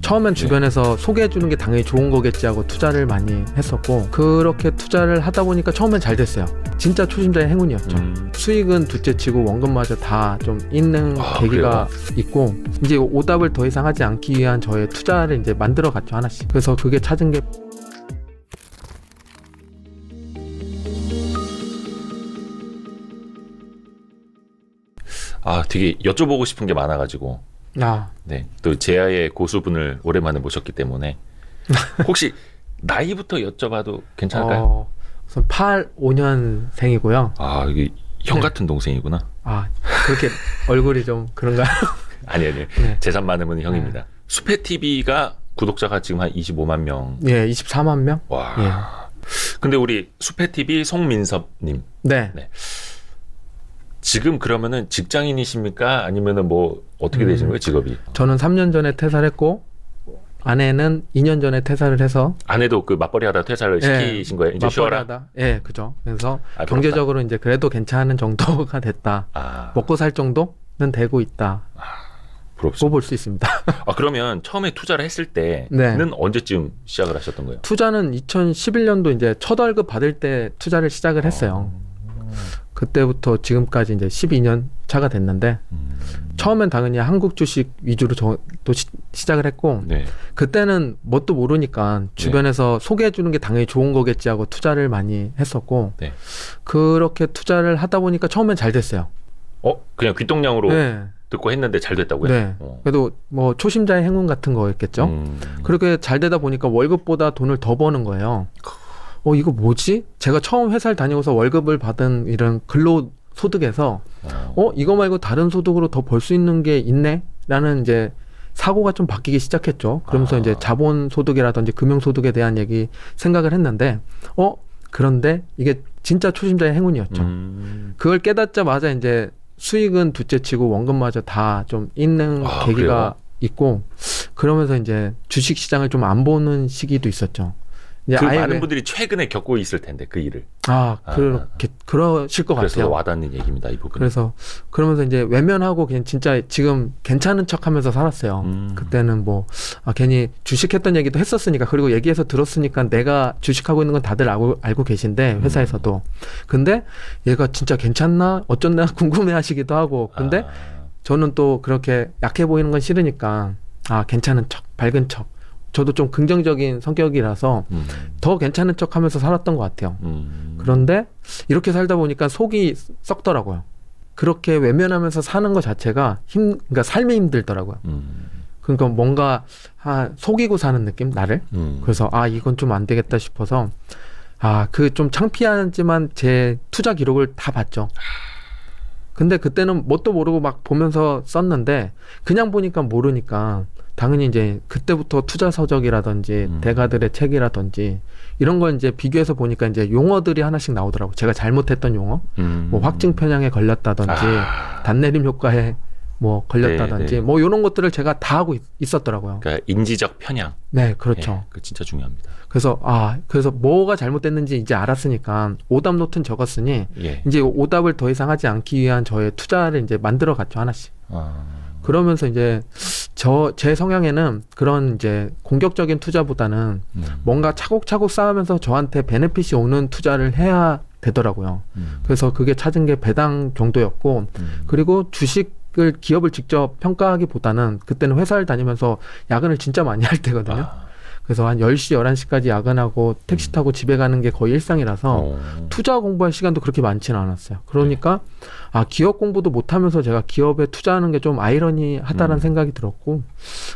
처음엔 주변에서 소개해주는 게 당연히 좋은 거겠지 하고 투자를 많이 했었고, 그렇게 투자를 하다 보니까 처음엔 잘 됐어요. 진짜 초심자의 행운이었죠. 수익은 둘째치고 원금마저 다 좀 있는 계기가 있고, 이제 오답을 더 이상 하지 않기 위한 저의 투자를 이제 만들어 갔죠, 하나씩. 그래서 그게 찾은 게 되게 여쭤보고 싶은 게 많아가지고. 네, 또 제아의 고수분을 오랜만에 모셨기 때문에 혹시 나이부터 여쭤봐도 괜찮을까요? 우선 85년생이고요. 이게 형 같은 동생이구나. 그렇게 얼굴이 좀 그런가요? 아니. 네. 재산 많으면 형입니다. 수페TV가 구독자가 지금 한 25만 명. 예, 24만 명. 와. 예. 근데 우리 수페TV 송민섭님. 네. 지금 그러면은 직장인이십니까? 아니면은 뭐 어떻게 되시는 거예요, 직업이? 저는 3년 전에 퇴사를 했고, 아내는 2년 전에 퇴사를 해서. 아내도 그 맞벌이 하다 퇴사를 시키신 거예요? 이제 쉬어라? 하다. 예, 그죠. 그래서 부럽다. 경제적으로 이제 그래도 괜찮은 정도가 됐다. 먹고 살 정도는 되고 있다. 부럽습니다. 볼 수 있습니다. 그러면 처음에 투자를 했을 때는 언제쯤 시작을 하셨던 거예요? 투자는 2011년도 이제 첫 월급 받을 때 투자를 시작을 했어요. 그때부터 지금까지 이제 12년 차가 됐는데, 처음엔 당연히 한국 주식 위주로 또 시작을 했고, 그때는 뭣도 모르니까 주변에서 소개해주는 게 당연히 좋은 거겠지 하고 투자를 많이 했었고, 그렇게 투자를 하다 보니까 처음엔 잘 됐어요. 그냥 귓동냥으로 듣고 했는데 잘 됐다고요? 네. 그래도 뭐 초심자의 행운 같은 거였겠죠. 그렇게 잘 되다 보니까 월급보다 돈을 더 버는 거예요. 이거 뭐지? 제가 처음 회사를 다니고서 월급을 받은 이런 근로소득에서 이거 말고 다른 소득으로 더 벌 수 있는 게 있네? 라는 이제 사고가 좀 바뀌기 시작했죠. 그러면서 이제 자본소득이라든지 금융소득에 대한 생각을 했는데, 그런데 이게 진짜 초심자의 행운이었죠. 그걸 깨닫자마자 이제 수익은 둘째치고 원금마저 다 좀 있는 계기가 있고, 그러면서 이제 주식시장을 좀 안 보는 시기도 있었죠. 많은 분들이 최근에 겪고 있을 텐데 그 일을. 그러실 것 그래서 같아요. 와닿는 얘기입니다, 이 부분. 그래서 그러면서 이제 외면하고 그냥 진짜 지금 괜찮은 척하면서 살았어요. 그때는 뭐 괜히 주식했던 얘기도 했었으니까, 그리고 얘기해서 들었으니까 내가 주식하고 있는 건 다들 알고 계신데, 회사에서도. 근데 얘가 진짜 괜찮나 어쩐나 궁금해하시기도 하고. 근데 저는 또 그렇게 약해 보이는 건 싫으니까 괜찮은 척, 밝은 척. 저도 좀 긍정적인 성격이라서 더 괜찮은 척 하면서 살았던 것 같아요. 그런데 이렇게 살다 보니까 속이 썩더라고요. 그렇게 외면하면서 사는 것 자체가 그러니까 삶이 힘들더라고요. 그러니까 뭔가 속이고 사는 느낌, 나를. 그래서 이건 좀 안 되겠다 싶어서 그 좀 창피하지만 제 투자 기록을 다 봤죠. 근데 그때는 뭣도 모르고 막 보면서 썼는데, 그냥 보니까 모르니까 당연히 이제 그때부터 투자 서적이라든지 대가들의 책이라든지 이런 걸 이제 비교해서 보니까 이제 용어들이 하나씩 나오더라고요. 제가 잘못했던 용어, 뭐 확증 편향에 걸렸다든지 단내림 효과에 뭐 걸렸다든지 뭐 이런 것들을 제가 다 하고 있었더라고요. 그러니까 인지적 편향. 네, 그렇죠. 그 진짜 중요합니다. 그래서 그래서 뭐가 잘못됐는지 이제 알았으니까 오답 노트는 적었으니 이제 오답을 더 이상 하지 않기 위한 저의 투자를 이제 만들어 갔죠, 하나씩. 그러면서 이제 제 성향에는 그런 이제 공격적인 투자보다는 뭔가 차곡차곡 쌓으면서 저한테 베네핏이 오는 투자를 해야 되더라고요. 그래서 그게 찾은 게 배당 정도였고, 그리고 주식을 기업을 직접 평가하기보다는 그때는 회사를 다니면서 야근을 진짜 많이 할 때거든요. 그래서 한 10시, 11시까지 야근하고 택시 타고 집에 가는 게 거의 일상이라서 투자 공부할 시간도 그렇게 많지는 않았어요. 그러니까 기업 공부도 못하면서 제가 기업에 투자하는 게 좀 아이러니하다는 생각이 들었고,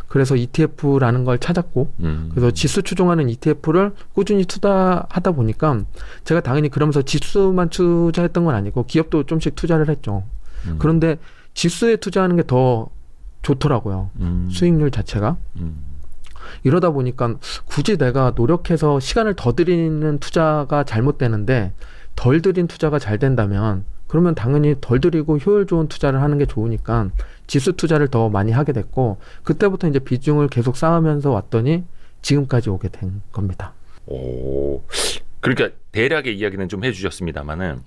그래서 ETF라는 걸 찾았고, 그래서 지수 추종하는 ETF를 꾸준히 투자하다 보니까 제가 당연히 그러면서 지수만 투자했던 건 아니고 기업도 좀씩 투자를 했죠. 그런데 지수에 투자하는 게 더 좋더라고요. 수익률 자체가. 이러다 보니까 굳이 내가 노력해서 시간을 더 들이는 투자가 잘못되는데 덜 들인 투자가 잘 된다면, 그러면 당연히 덜 들이고 효율 좋은 투자를 하는 게 좋으니까 지수 투자를 더 많이 하게 됐고, 그때부터 이제 비중을 계속 쌓으면서 왔더니 지금까지 오게 된 겁니다. 그러니까 대략의 이야기는 좀 해주셨습니다만은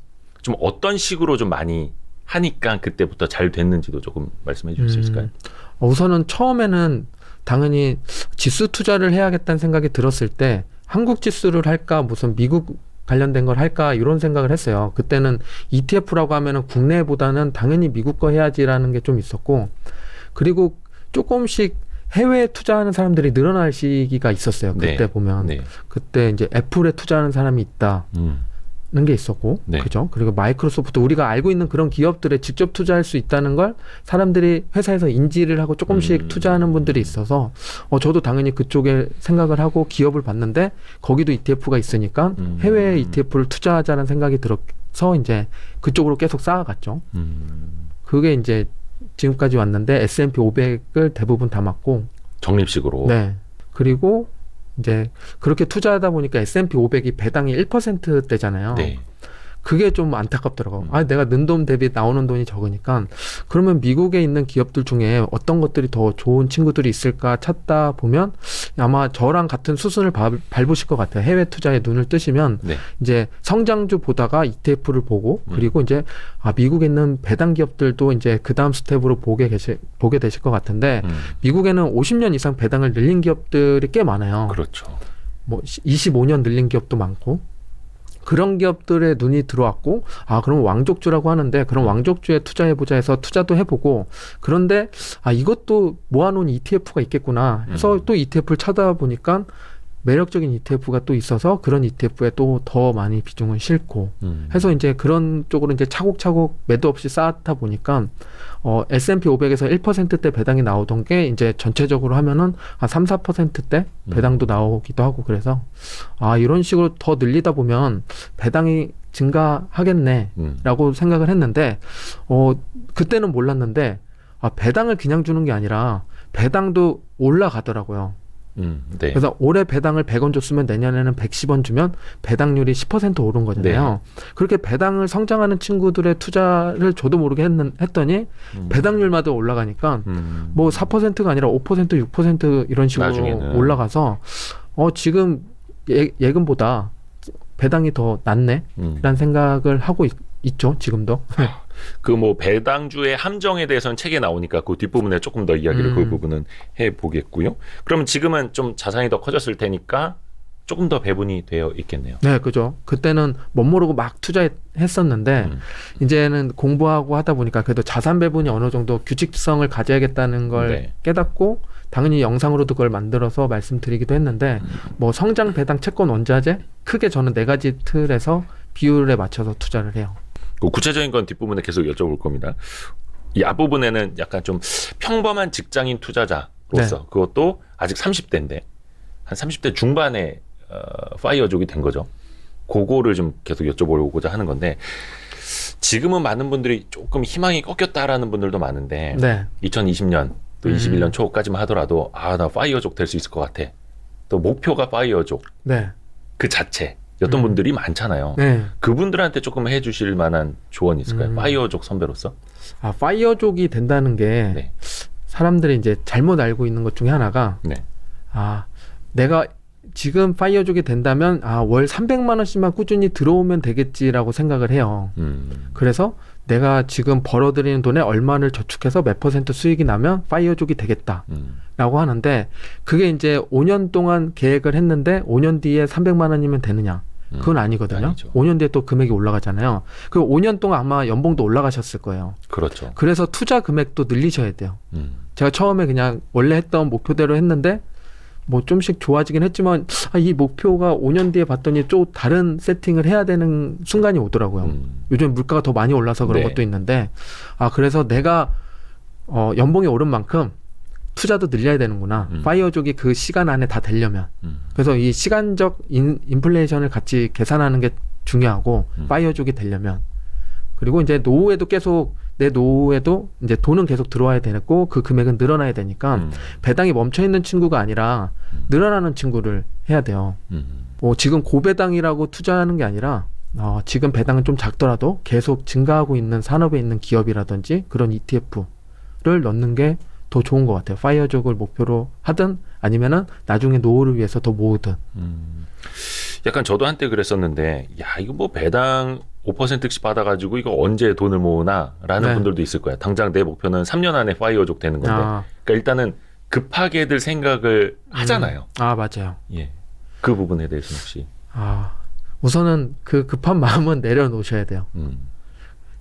좀 어떤 식으로 좀 많이 하니까 그때부터 잘 됐는지도 조금 말씀해 주실 수 있을까요? 우선은 처음에는 당연히 지수 투자를 해야겠다는 생각이 들었을 때 한국 지수를 할까 무슨 미국 관련된 걸 할까 이런 생각을 했어요. 그때는 ETF라고 하면은 국내보다는 당연히 미국 거 해야지라는 게 좀 있었고, 그리고 조금씩 해외에 투자하는 사람들이 늘어날 시기가 있었어요. 그때 네. 보면 네. 그때 이제 애플에 투자하는 사람이 있다는 게 있었고, 네. 그죠? 그리고 마이크로소프트 우리가 알고 있는 그런 기업들에 직접 투자할 수 있다는 걸 사람들이 회사에서 인지를 하고 조금씩 투자하는 분들이 있어서 저도 당연히 그쪽에 생각을 하고 기업을 봤는데 거기도 ETF가 있으니까 해외 ETF를 투자하자는 생각이 들어서 이제 그쪽으로 계속 쌓아갔죠. 그게 이제 지금까지 왔는데 S&P 500을 대부분 담았고 적립식으로. 네. 그리고 이제 그렇게 투자하다 보니까 S&P 500이 배당이 1%대잖아요. 네. 그게 좀 안타깝더라고. 내가 는 돈 대비 나오는 돈이 적으니까 그러면 미국에 있는 기업들 중에 어떤 것들이 더 좋은 친구들이 있을까 찾다 보면 아마 저랑 같은 수순을 밟으실 것 같아요. 해외 투자에 눈을 뜨시면 네. 이제 성장주 보다가 ETF를 보고 그리고 이제 미국에 있는 배당 기업들도 이제 그 다음 스텝으로 보게 되실 것 같은데 미국에는 50년 이상 배당을 늘린 기업들이 꽤 많아요. 그렇죠. 뭐 25년 늘린 기업도 많고. 그런 기업들의 눈이 들어왔고 그럼 왕족주라고 하는데 그런 왕족주에 투자해보자 해서 투자도 해보고 그런데 이것도 모아놓은 ETF가 있겠구나 해서 또 ETF를 찾아보니까 매력적인 ETF가 또 있어서 그런 ETF에 또 더 많이 비중을 싣고 해서 이제 그런 쪽으로 이제 차곡차곡 매도 없이 쌓았다 보니까 S&P 500에서 1%대 배당이 나오던 게 이제 전체적으로 하면은 한 3, 4%대 배당도 나오기도 하고 그래서 이런 식으로 더 늘리다 보면 배당이 증가하겠네라고 생각을 했는데 그때는 몰랐는데 배당을 그냥 주는 게 아니라 배당도 올라가더라고요. 네. 그래서 올해 배당을 100원 줬으면 내년에는 110원 주면 배당률이 10% 오른 거잖아요. 네. 그렇게 배당을 성장하는 친구들의 투자를 저도 모르게 했더니 배당률마다 올라가니까 뭐 4%가 아니라 5%, 6% 이런 식으로 나중에는. 올라가서 지금 예금보다 배당이 더 낫네 라는 생각을 하고 있죠. 지금도. 그 뭐 배당주의 함정에 대해서는 책에 나오니까 그 뒷부분에 조금 더 이야기를 그 부분은 해보겠고요. 그러면 지금은 좀 자산이 더 커졌을 테니까 조금 더 배분이 되어 있겠네요. 네, 그죠. 그때는 못 모르고 막 투자했었는데 이제는 공부하고 하다 보니까 그래도 자산 배분이 어느 정도 규칙성을 가져야겠다는 걸 네. 깨닫고 당연히 영상으로도 그걸 만들어서 말씀드리기도 했는데 뭐 성장, 배당, 채권, 원자재 크게 저는 4가지 틀에서 비율에 맞춰서 투자를 해요. 구체적인 건 뒷부분에 계속 여쭤볼 겁니다. 이 앞부분에는 약간 좀 평범한 직장인 투자자로서 네. 그것도 아직 30대인데 한 30대 중반에 파이어족이 된 거죠. 그거를 좀 계속 여쭤보고자 하는 건데 지금은 많은 분들이 조금 희망이 꺾였다라는 분들도 많은데 네. 2020년 또 21년 초까지만 하더라도 나 파이어족 될 수 있을 것 같아. 또 목표가 파이어족 네. 그 자체였던 분들이 많잖아요. 네. 그분들한테 조금 해주실 만한 조언이 있을까요? 파이어족 선배로서? 파이어족이 된다는 게 네. 사람들이 이제 잘못 알고 있는 것 중에 하나가 네. 내가 지금 파이어족이 된다면 월 300만 원씩만 꾸준히 들어오면 되겠지라고 생각을 해요. 그래서 내가 지금 벌어들이는 돈에 얼마를 저축해서 몇 % 수익이 나면 파이어족이 되겠다라고 하는데 그게 이제 5년 동안 계획을 했는데 5년 뒤에 300만 원이면 되느냐? 그건 아니거든요. 아니죠. 5년 뒤에 또 금액이 올라가잖아요. 그 5년 동안 아마 연봉도 올라가셨을 거예요. 그렇죠. 그래서 투자 금액도 늘리셔야 돼요. 제가 처음에 그냥 원래 했던 목표대로 했는데 뭐 좀씩 좋아지긴 했지만 이 목표가 5년 뒤에 봤더니 또 다른 세팅을 해야 되는 순간이 오더라고요. 요즘 물가가 더 많이 올라서 그런 네. 것도 있는데 그래서 내가 연봉이 오른 만큼 투자도 늘려야 되는구나. 파이어족이 그 시간 안에 다 되려면. 그래서 이 시간적 인플레이션을 같이 계산하는 게 중요하고 파이어족이 되려면. 그리고 이제 노후에도 계속 내 노후에도 이제 돈은 계속 들어와야 되고 그 금액은 늘어나야 되니까 배당이 멈춰 있는 친구가 아니라 늘어나는 친구를 해야 돼요. 지금 고배당이라고 투자하는 게 아니라 지금 배당은 좀 작더라도 계속 증가하고 있는 산업에 있는 기업이라든지 그런 ETF를 넣는 게 더 좋은 것 같아요. 파이어족을 목표로 하든 아니면은 나중에 노후를 위해서 더 모으든. 약간 저도 한때 그랬었는데 이거 뭐 배당 5%씩 받아가지고 이거 언제 돈을 모으나 라는 네. 분들도 있을 거야. 당장 내 목표는 3년 안에 파이어족 되는 건데 그러니까 일단은 급하게들 생각을 하잖아요. 아, 맞아요. 예. 그 부분에 대해서는 혹시 우선은 그 급한 마음은 내려놓으셔야 돼요.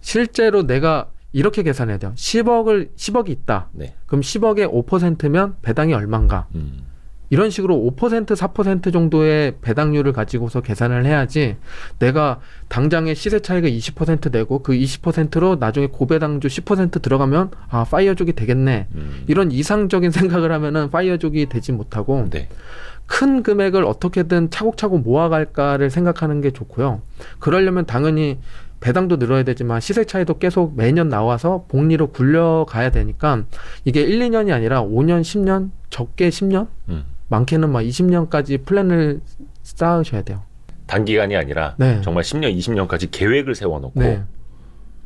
실제로 내가 이렇게 계산해야 돼요. 10억이 있다. 네. 그럼 10억의 5%면 배당이 얼만가? 이런 식으로 5%, 4% 정도의 배당률을 가지고서 계산을 해야지 내가 당장의 시세 차익을 20% 내고 그 20%로 나중에 고배당주 10% 들어가면 파이어족이 되겠네. 이런 이상적인 생각을 하면은 파이어족이 되지 못하고 네. 큰 금액을 어떻게든 차곡차곡 모아갈까를 생각하는 게 좋고요. 그러려면 당연히 배당도 늘어야 되지만 시세 차이도 계속 매년 나와서 복리로 굴려가야 되니까 이게 1, 2년이 아니라 5년, 10년, 적게 10년? 많게는 막 20년까지 플랜을 쌓으셔야 돼요. 단기간이 아니라 네. 정말 10년, 20년까지 계획을 세워놓고. 네.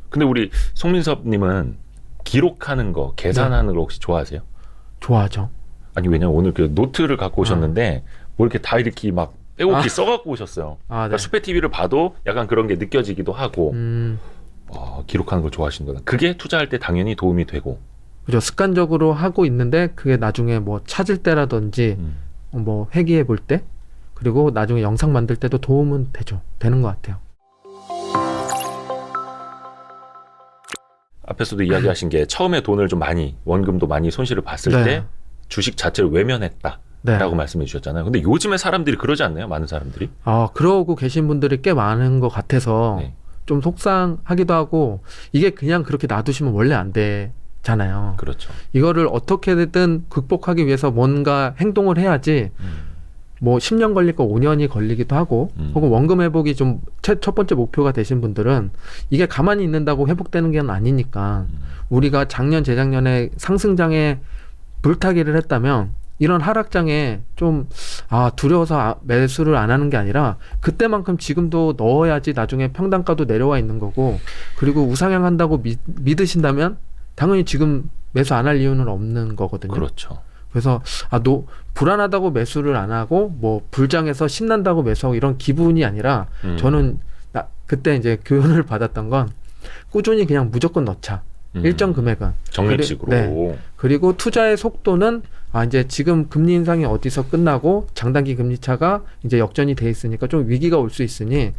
근데 우리 송민섭님은 기록하는 거, 계산하는 거 혹시 좋아하세요? 좋아하죠. 아니 왜냐면 오늘 그 노트를 갖고 오셨는데 뭐 이렇게 다 이렇게 막 빼곡히 써갖고 오셨어요. 그러니까 네. 수페 TV를 봐도 약간 그런 게 느껴지기도 하고 기록하는 걸 좋아하시는구나. 그게 투자할 때 당연히 도움이 되고. 그죠. 습관적으로 하고 있는데 그게 나중에 뭐 찾을 때라든지 뭐 회귀해 볼 때 그리고 나중에 영상 만들 때도 도움은 되는 것 같아요. 앞에서도 이야기하신 게 처음에 돈을 좀 많이 원금도 많이 손실을 봤을 네. 때 주식 자체를 외면했다. 네. 라고 말씀해 주셨잖아요. 근데 요즘에 사람들이 그러지 않나요? 많은 사람들이? 그러고 계신 분들이 꽤 많은 것 같아서 네. 좀 속상하기도 하고 이게 그냥 그렇게 놔두시면 원래 안 되잖아요. 그렇죠. 이거를 어떻게든 극복하기 위해서 뭔가 행동을 해야지 뭐 10년 걸릴 거 5년이 걸리기도 하고 혹은 원금 회복이 좀 첫 번째 목표가 되신 분들은 이게 가만히 있는다고 회복되는 게 아니니까 우리가 작년 재작년에 상승장에 불타기를 했다면 이런 하락장에 좀 두려워서 매수를 안 하는 게 아니라 그때만큼 지금도 넣어야지 나중에 평단가도 내려와 있는 거고 그리고 우상향 한다고 믿으신다면 당연히 지금 매수 안 할 이유는 없는 거거든요. 그렇죠. 그래서 불안하다고 매수를 안 하고 뭐 불장해서 신난다고 매수하고 이런 기분이 아니라 저는 그때 이제 교훈을 받았던 건 꾸준히 그냥 무조건 넣자. 일정 금액은 적립식으로. 네. 그리고 투자의 속도는 이제 지금 금리 인상이 어디서 끝나고 장단기 금리 차가 이제 역전이 돼 있으니까 좀 위기가 올 수 있으니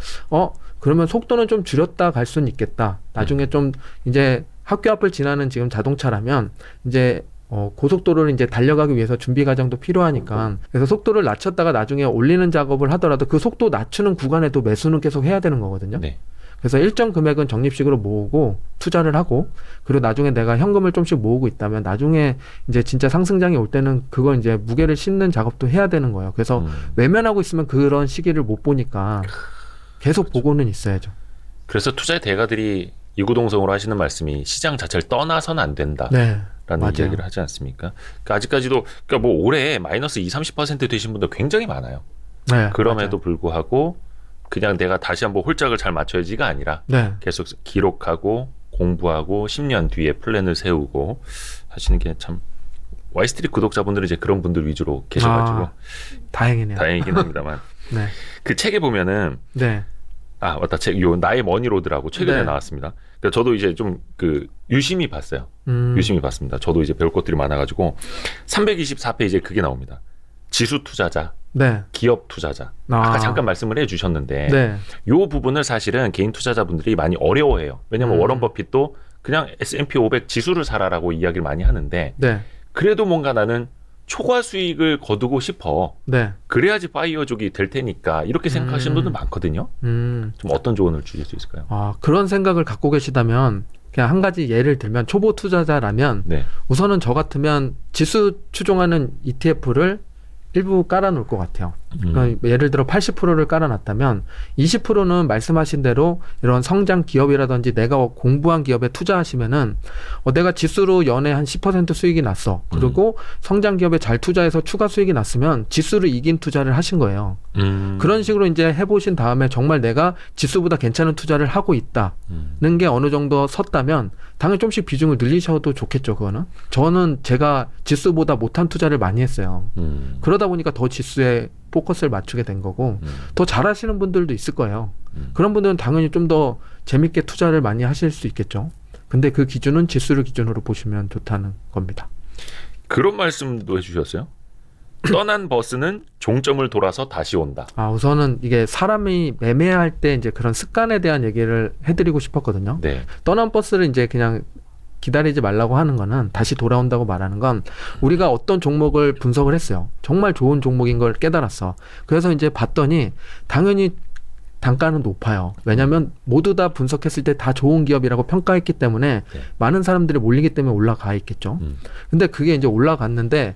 그러면 속도는 좀 줄였다 갈 수는 있겠다. 나중에 좀 이제 학교 앞을 지나는 지금 자동차라면 이제 고속도로를 이제 달려가기 위해서 준비 과정도 필요하니까 그래서 속도를 낮췄다가 나중에 올리는 작업을 하더라도 그 속도 낮추는 구간에도 매수는 계속 해야 되는 거거든요. 네. 그래서 일정 금액은 적립식으로 모으고 투자를 하고 그리고 나중에 내가 현금을 좀씩 모으고 있다면 나중에 이제 진짜 상승장이 올 때는 그걸 이제 무게를 싣는 작업도 해야 되는 거예요. 그래서 외면하고 있으면 그런 시기를 못 보니까 계속 보고는 있어야죠. 그래서 투자의 대가들이 이구동성으로 하시는 말씀이 시장 자체를 떠나서는 안 된다. 네. 라는 맞아요. 이야기를 하지 않습니까? 그러니까 아직까지도 뭐 올해 마이너스 20-30% 되신 분들 굉장히 많아요. 네, 그럼에도 맞아요. 불구하고 그냥 내가 다시 한번 홀짝을 잘 맞춰야지가 아니라 네. 계속 기록하고 공부하고 10년 뒤에 플랜을 세우고 하시는 게 참 와이스트리트 구독자분들은 이제 그런 분들 위주로 계셔가지고 다행이네요. 다행이긴 합니다만 네. 그 책에 보면은 네. 맞다 요 나의 머니로드라고 최근에 네. 나왔습니다. 그러니까 저도 이제 좀 그 유심히 봤어요. 유심히 봤습니다. 저도 이제 배울 것들이 많아가지고 324페이지에 그게 나옵니다. 지수 투자자, 네. 기업 투자자. 아까 잠깐 말씀을 해주셨는데 네. 요 부분을 사실은 개인 투자자분들이 많이 어려워해요. 왜냐하면 워런 버핏도 그냥 S&P 500 지수를 사라라고 이야기를 많이 하는데 네. 그래도 뭔가 나는 초과 수익을 거두고 싶어. 네. 그래야지 파이어족이 될 테니까 이렇게 생각하시는 분들 많거든요. 좀 어떤 조언을 주실 수 있을까요? 그런 생각을 갖고 계시다면 그냥 한 가지 예를 들면 초보 투자자라면 네. 우선은 저 같으면 지수 추종하는 ETF를 일부 깔아놓을 것 같아요. 그러니까 예를 들어 80%를 깔아놨다면 20%는 말씀하신 대로 이런 성장 기업이라든지 내가 공부한 기업에 투자하시면은 내가 지수로 연에 한 10% 수익이 났어. 그리고 성장 기업에 잘 투자해서 추가 수익이 났으면 지수를 이긴 투자를 하신 거예요. 그런 식으로 이제 해보신 다음에 정말 내가 지수보다 괜찮은 투자를 하고 있다는 게 어느 정도 섰다면 당연히 좀씩 비중을 늘리셔도 좋겠죠. 그거는 저는 제가 지수보다 못한 투자를 많이 했어요. 그러다 보니까 더 지수에 포커스를 맞추게 된 거고 더 잘하시는 분들도 있을 거예요. 그런 분들은 당연히 좀 더 재밌게 투자를 많이 하실 수 있겠죠. 근데 그 기준은 지수를 기준으로 보시면 좋다는 겁니다. 그런 말씀도 해주셨어요. 떠난 버스는 종점을 돌아서 다시 온다. 우선은 이게 사람이 매매할 때 이제 그런 습관에 대한 얘기를 해드리고 싶었거든요. 네. 떠난 버스를 이제 그냥 기다리지 말라고 하는 거는 다시 돌아온다고 말하는 건 우리가 어떤 종목을 분석을 했어요. 정말 좋은 종목인 걸 깨달았어. 그래서 이제 봤더니 당연히 단가는 높아요. 왜냐하면 모두 다 분석했을 때 다 좋은 기업이라고 평가했기 때문에 네. 많은 사람들이 몰리기 때문에 올라가 있겠죠. 근데 그게 이제 올라갔는데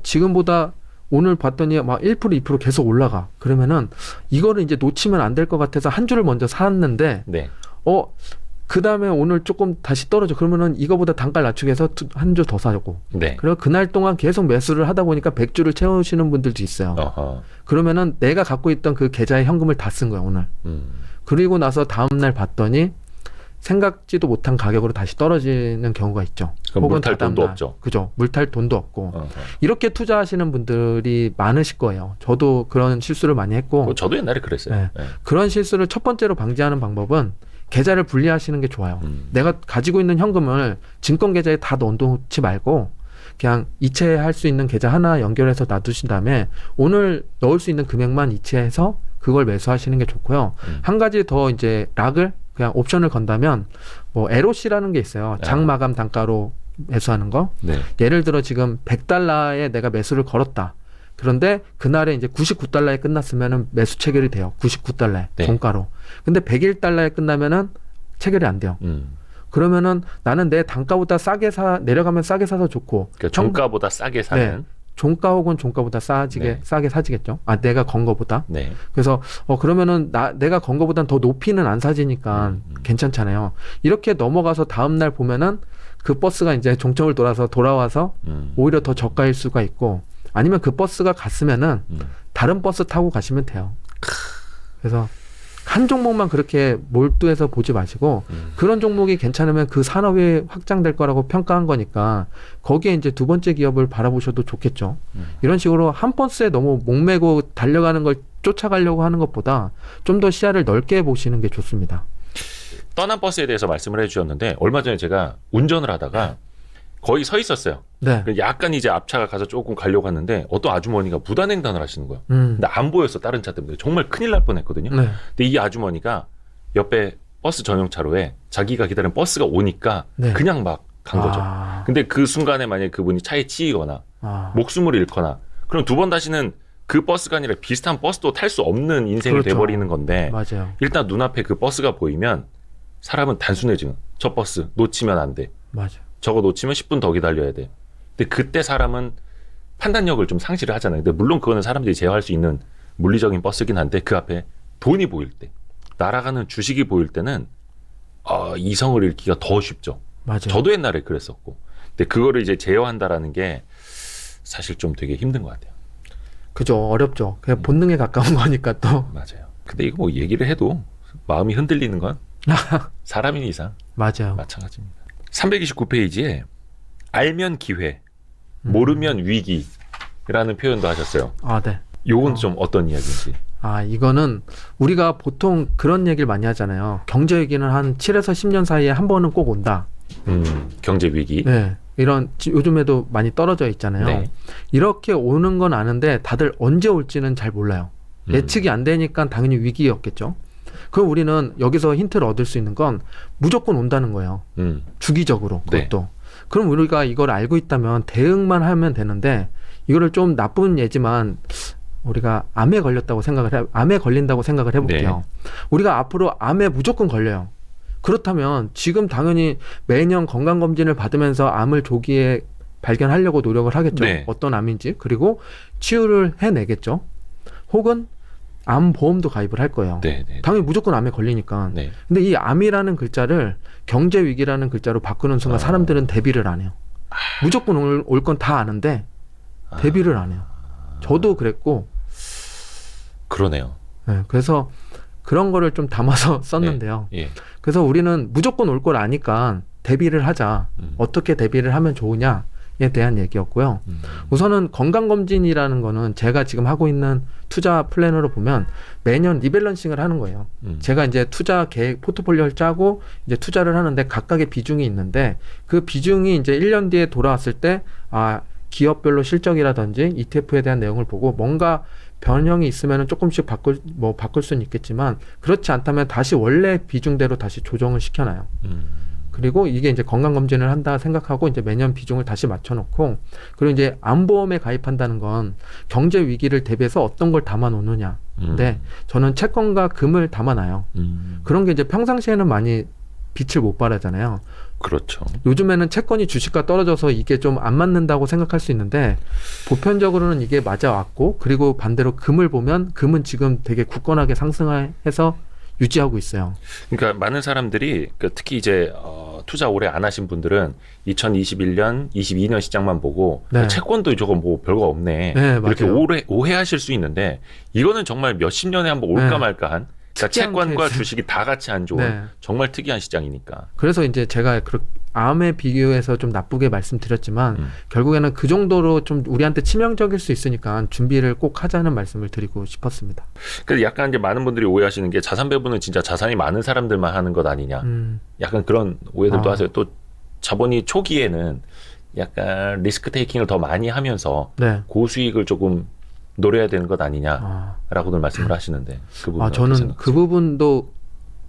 지금보다 오늘 봤더니 막 1%, 2% 계속 올라가. 그러면은 이거를 이제 놓치면 안 될 것 같아서 한 주를 먼저 샀는데 네. 그 다음에 오늘 조금 다시 떨어져. 그러면은 이거보다 단가를 낮추기 위해서 한 주 더 사고. 네. 그리고 그날 동안 계속 매수를 하다 보니까 100주를 채우시는 분들도 있어요. 어허. 그러면은 내가 갖고 있던 그 계좌에 현금을 다 쓴 거야, 오늘. 그리고 나서 다음날 봤더니 생각지도 못한 가격으로 다시 떨어지는 경우가 있죠. 그럼 물탈 돈도 다다음날. 없죠. 그죠. 물탈 돈도 없고. 어허. 이렇게 투자하시는 분들이 많으실 거예요. 저도 그런 실수를 많이 했고. 저도 옛날에 그랬어요. 네. 네. 그런 실수를 첫 번째로 방지하는 방법은 계좌를 분리하시는 게 좋아요. 내가 가지고 있는 현금을 증권 계좌에 다 넣어놓지 말고 그냥 이체할 수 있는 계좌 하나 연결해서 놔두신 다음에 오늘 넣을 수 있는 금액만 이체해서 그걸 매수하시는 게 좋고요. 한 가지 더 이제 락을 그냥 옵션을 건다면 뭐 LOC라는 게 있어요. 장마감 단가로 매수하는 거. 네. 예를 들어 지금 100달러에 내가 매수를 걸었다. 그런데 그날에 이제 99달러에 끝났으면은 매수 체결이 돼요. 99달러에 네. 종가로. 근데 101달러에 끝나면은 체결이 안 돼요. 그러면은 나는 내 단가보다 싸게 내려가면 싸게 사서 좋고. 그러니까 종가보다 싸게 사는. 네. 종가 혹은 종가보다 네. 싸게 사지겠죠. 내가 건 거보다. 네. 그래서 그러면은 내가 건 거보단 더 높이는 안 사지니까 괜찮잖아요. 이렇게 넘어가서 다음 날 보면은 그 버스가 이제 종점을 돌아와서 오히려 더 저가일 수가 있고 아니면 그 버스가 갔으면은 다른 버스 타고 가시면 돼요. 그래서 한 종목만 그렇게 몰두해서 보지 마시고 그런 종목이 괜찮으면 그 산업이 확장될 거라고 평가한 거니까 거기에 이제 두 번째 기업을 바라보셔도 좋겠죠. 이런 식으로 한 버스에 너무 목매고 달려가는 걸 쫓아가려고 하는 것보다 좀 더 시야를 넓게 보시는 게 좋습니다. 떠난 버스에 대해서 말씀을 해주셨는데 얼마 전에 제가 운전을 하다가 거의 서 있었어요. 네. 약간 이제 앞차가 가서 조금 가려고 하는데 어떤 아주머니가 무단횡단을 하시는 거예요. 근데 안 보였어, 다른 차 때문에. 정말 큰일 날 뻔했거든요. 네. 근데 이 아주머니가 옆에 버스 전용 차로에 자기가 기다리는 버스가 오니까 네. 그냥 막 간 거죠. 근데 그 순간에 만약에 그분이 차에 치이거나 목숨을 잃거나 그럼 두 번 다시는 그 버스가 아니라 비슷한 버스도 탈 수 없는 인생이 그렇죠. 돼버리는 건데 맞아요. 일단 눈앞에 그 버스가 보이면 사람은 단순해지는. 저 버스 놓치면 안 돼. 맞아. 저거 놓치면 10분 더 기다려야 돼. 근데 그때 사람은 판단력을 좀 상실을 하잖아요. 근데 물론 그거는 사람들이 제어할 수 있는 물리적인 버스긴 한데 그 앞에 돈이 보일 때, 날아가는 주식이 보일 때는 이성을 잃기가 더 쉽죠. 맞아요. 저도 옛날에 그랬었고. 근데 그거를 이제 제어한다라는 게 사실 좀 되게 힘든 것 같아요. 그죠. 어렵죠. 그냥 본능에 가까운 거니까 또. 맞아요. 근데 이거 뭐 얘기를 해도 마음이 흔들리는 건 사람인 이상 맞아요. 마찬가지입니다. 329페이지에 알면 기회, 모르면 위기라는 표현도 하셨어요. 네. 요건 좀 어떤 이야기인지. 이거는 우리가 보통 그런 얘기를 많이 하잖아요. 경제 위기는 한 7에서 10년 사이에 한 번은 꼭 온다. 경제 위기. 네. 요즘에도 많이 떨어져 있잖아요. 네. 이렇게 오는 건 아는데 다들 언제 올지는 잘 몰라요. 예측이 안 되니까 당연히 위기였겠죠. 그럼 우리는 여기서 힌트를 얻을 수 있는 건 무조건 온다는 거예요. 주기적으로 그것도. 네. 그럼 우리가 이걸 알고 있다면 대응만 하면 되는데 이거를 좀 나쁜 예지만 우리가 암에 걸린다고 생각을 해볼게요. 네. 우리가 앞으로 암에 무조건 걸려요. 그렇다면 지금 당연히 매년 건강검진을 받으면서 암을 조기에 발견하려고 노력을 하겠죠. 네. 어떤 암인지. 그리고 치유를 해내겠죠. 혹은 암보험도 가입을 할 거예요. 네. 당연히 무조건 암에 걸리니까. 네. 근데 이 암이라는 글자를 경제위기라는 글자로 바꾸는 순간 사람들은 대비를 안 해요. 무조건 올 건 다 아는데 대비를 안 해요. 저도 그랬고. 그러네요. 네, 그래서 그런 거를 좀 담아서 썼는데요. 네. 예. 그래서 우리는 무조건 올 걸 아니까 대비를 하자. 어떻게 대비를 하면 좋으냐에 대한 얘기였고요. 우선은 건강검진이라는 거는 제가 지금 하고 있는 투자 플래너로 보면 매년 리밸런싱을 하는 거예요. 제가 이제 투자 계획 포트폴리오를 짜고 이제 투자를 하는데 각각의 비중이 있는데 그 비중이 이제 1년 뒤에 돌아왔을 때 기업별로 실적이라든지 ETF에 대한 내용을 보고 뭔가 변형이 있으면 조금씩 바꿀 수는 있겠지만 그렇지 않다면 다시 원래 비중대로 다시 조정을 시켜놔요. 그리고 이게 이제 건강검진을 한다 생각하고 이제 매년 비중을 다시 맞춰놓고 그리고 이제 암보험에 가입한다는 건 경제 위기를 대비해서 어떤 걸 담아놓느냐. 근데 저는 채권과 금을 담아놔요. 그런 게 이제 평상시에는 많이 빛을 못 발하잖아요. 그렇죠. 요즘에는 채권이 주식과 떨어져서 이게 좀 안 맞는다고 생각할 수 있는데 보편적으로는 이게 맞아왔고 그리고 반대로 금을 보면 금은 지금 되게 굳건하게 상승해서 유지하고 있어요. 그러니까 많은 사람들이 특히 이제 투자 오래 안 하신 분들은 2021년, 22년 시장만 보고 네. 채권도 저거 뭐 별거 없네. 네, 이렇게 맞아요. 오해하실 수 있는데 이거는 정말 몇십 년에 한번 올까 네. 말까한 그러니까 특이한 채권과 케이스. 주식이 다 같이 안 좋은 네. 정말 특이한 시장이니까. 그래서 이제 제가 암에 비교해서 좀 나쁘게 말씀드렸지만 결국에는 그 정도로 좀 우리한테 치명적일 수 있으니까 준비를 꼭 하자는 말씀을 드리고 싶었습니다. 그래서 약간 이제 많은 분들이 오해하시는 게 자산 배분은 진짜 자산이 많은 사람들만 하는 것 아니냐. 약간 그런 오해들도 하세요. 또 자본이 초기에는 약간 리스크 테이킹을 더 많이 하면서 네. 고수익을 조금 노려야 되는 것 아니냐라고들 말씀을 하시는데 그 부분은 저는 그 부분도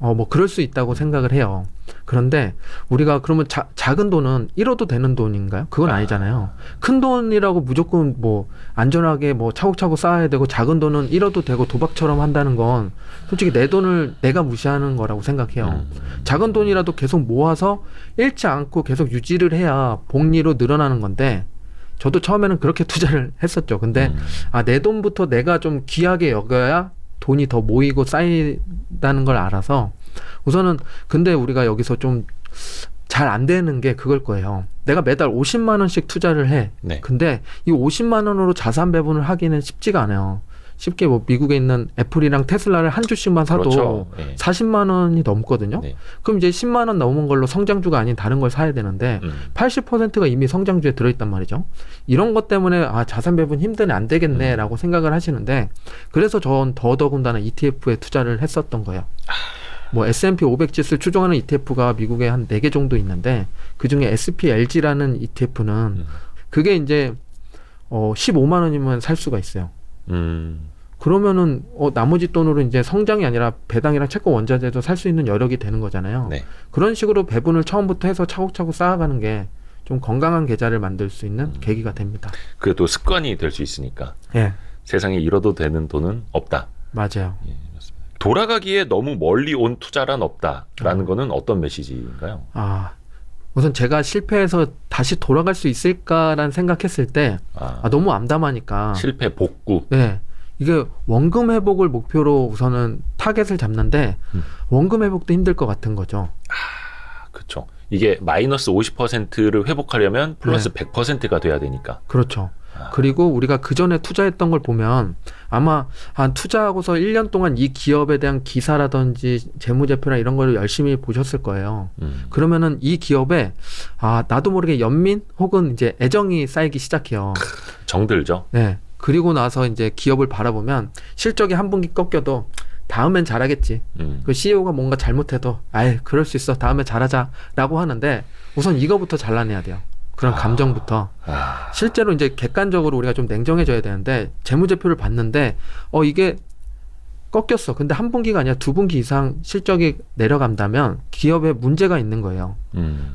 뭐 그럴 수 있다고 생각을 해요. 그런데 우리가 그러면 작은 돈은 잃어도 되는 돈인가요? 그건 아니잖아요. 큰 돈이라고 무조건 뭐 안전하게 뭐 차곡차곡 쌓아야 되고 작은 돈은 잃어도 되고 도박처럼 한다는 건 솔직히 내 돈을 내가 무시하는 거라고 생각해요. 작은 돈이라도 계속 모아서 잃지 않고 계속 유지를 해야 복리로 늘어나는 건데 저도 처음에는 그렇게 투자를 했었죠. 근데 내 돈부터 내가 좀 귀하게 여겨야 돈이 더 모이고 쌓인다는 걸 알아서 우선은 근데 우리가 여기서 좀 잘 안 되는 게 그걸 거예요. 내가 매달 50만 원씩 투자를 해. 네. 근데 이 50만 원으로 자산 배분을 하기는 쉽지가 않아요. 쉽게 뭐 미국에 있는 애플이랑 테슬라를 한 주씩만 사도 그렇죠. 네. 40만 원이 넘거든요. 네. 그럼 이제 10만 원 넘은 걸로 성장주가 아닌 다른 걸 사야 되는데 80%가 이미 성장주에 들어있단 말이죠. 이런 것 때문에 자산 배분 힘드네 안 되겠네라고 생각을 하시는데 그래서 전 더더군다나 ETF에 투자를 했었던 거예요. 뭐 S&P 500 지수를 추종하는 ETF가 미국에 한 4개 정도 있는데 그중에 SPLG라는 ETF는 그게 이제 15만 원이면 살 수가 있어요. 그러면은 나머지 돈으로 이제 성장이 아니라 배당이랑 채권 원자재도 살 수 있는 여력이 되는 거잖아요. 네. 그런 식으로 배분을 처음부터 해서 차곡차곡 쌓아가는 게 좀 건강한 계좌를 만들 수 있는 계기가 됩니다. 그게 또 습관이 될 수 있으니까. 예, 세상에 잃어도 되는 돈은 없다. 맞아요. 예, 맞습니다. 돌아가기에 너무 멀리 온 투자란 없다라는 거는 어떤 메시지인가요? 우선 제가 실패해서 다시 돌아갈 수 있을까라는 생각했을 때 너무 암담하니까 실패 복구. 네. 이게 원금 회복을 목표로 우선은 타겟을 잡는데 원금 회복도 힘들 것 같은 거죠. 그렇죠. 이게 마이너스 50%를 회복하려면 플러스 네. 100%가 돼야 되니까. 그렇죠. 그리고 우리가 그 전에 투자했던 걸 보면 아마 한 투자하고서 1년 동안 이 기업에 대한 기사라든지 재무제표나 이런 걸 열심히 보셨을 거예요. 그러면은 이 기업에 나도 모르게 연민 혹은 이제 애정이 쌓이기 시작해요. 정들죠. 네. 그리고 나서 이제 기업을 바라보면 실적이 한 분기 꺾여도 다음엔 잘하겠지. 그 CEO가 뭔가 잘못해도 그럴 수 있어. 다음에 잘하자라고 하는데 우선 이거부터 잘라내야 돼요. 그런 감정부터. 실제로 이제 객관적으로 우리가 좀 냉정해져야 되는데 재무제표를 봤는데 이게 꺾였어. 근데 한 분기가 아니라 두 분기 이상 실적이 내려간다면 기업에 문제가 있는 거예요.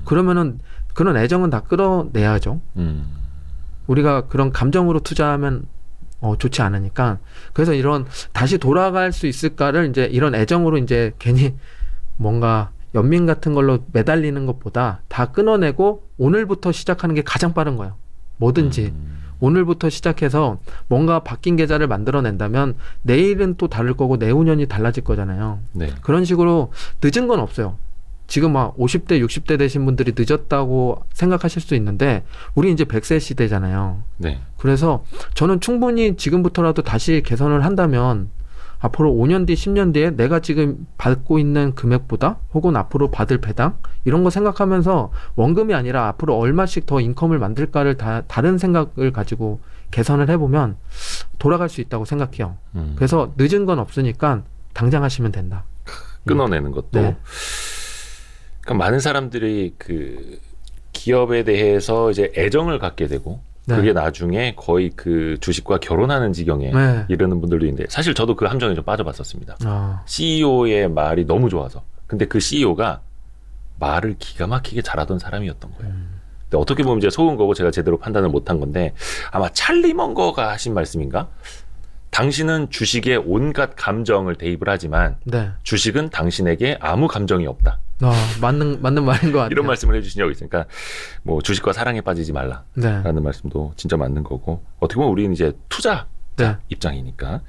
그러면은 그런 애정은 다 끌어내야죠. 우리가 그런 감정으로 투자하면 좋지 않으니까. 그래서 이런 다시 돌아갈 수 있을까를 이제 이런 애정으로 이제 괜히 뭔가 연민 같은 걸로 매달리는 것보다 다 끊어내고 오늘부터 시작하는 게 가장 빠른 거예요. 뭐든지. 오늘부터 시작해서 뭔가 바뀐 계좌를 만들어낸다면 내일은 또 다를 거고 내후년이 달라질 거잖아요. 네. 그런 식으로 늦은 건 없어요. 지금 막 50대, 60대 되신 분들이 늦었다고 생각하실 수 있는데 우리 이제 100세 시대잖아요. 네. 그래서 저는 충분히 지금부터라도 다시 개선을 한다면 앞으로 5년 뒤, 10년 뒤에 내가 지금 받고 있는 금액보다 혹은 앞으로 받을 배당 이런 거 생각하면서 원금이 아니라 앞으로 얼마씩 더 인컴을 만들까를 다른 생각을 가지고 개선을 해보면 돌아갈 수 있다고 생각해요. 그래서 늦은 건 없으니까 당장 하시면 된다. 끊어내는 것도. 네. 그러니까 많은 사람들이 그 기업에 대해서 이제 애정을 갖게 되고 네. 그게 나중에 거의 그 주식과 결혼하는 지경에 네. 이르는 분들도 있는데 사실 저도 그 함정에 좀 빠져봤었습니다. 아. CEO의 말이 너무 좋아서. 근데 그 CEO가 말을 기가 막히게 잘하던 사람이었던 거예요. 근데 어떻게 보면 이제 속은 거고 제가 제대로 판단을 못한 건데 아마 찰리 먼거가 하신 말씀인가? 당신은 주식에 온갖 감정을 대입을 하지만 네. 주식은 당신에게 아무 감정이 없다. 맞는 말인 것 같아요. 이런 말씀을 해주신 적이 있으니까 뭐 주식과 사랑에 빠지지 말라라는 네. 말씀도 진짜 맞는 거고 어떻게 보면 우리는 이제 투자 네. 입장이니까.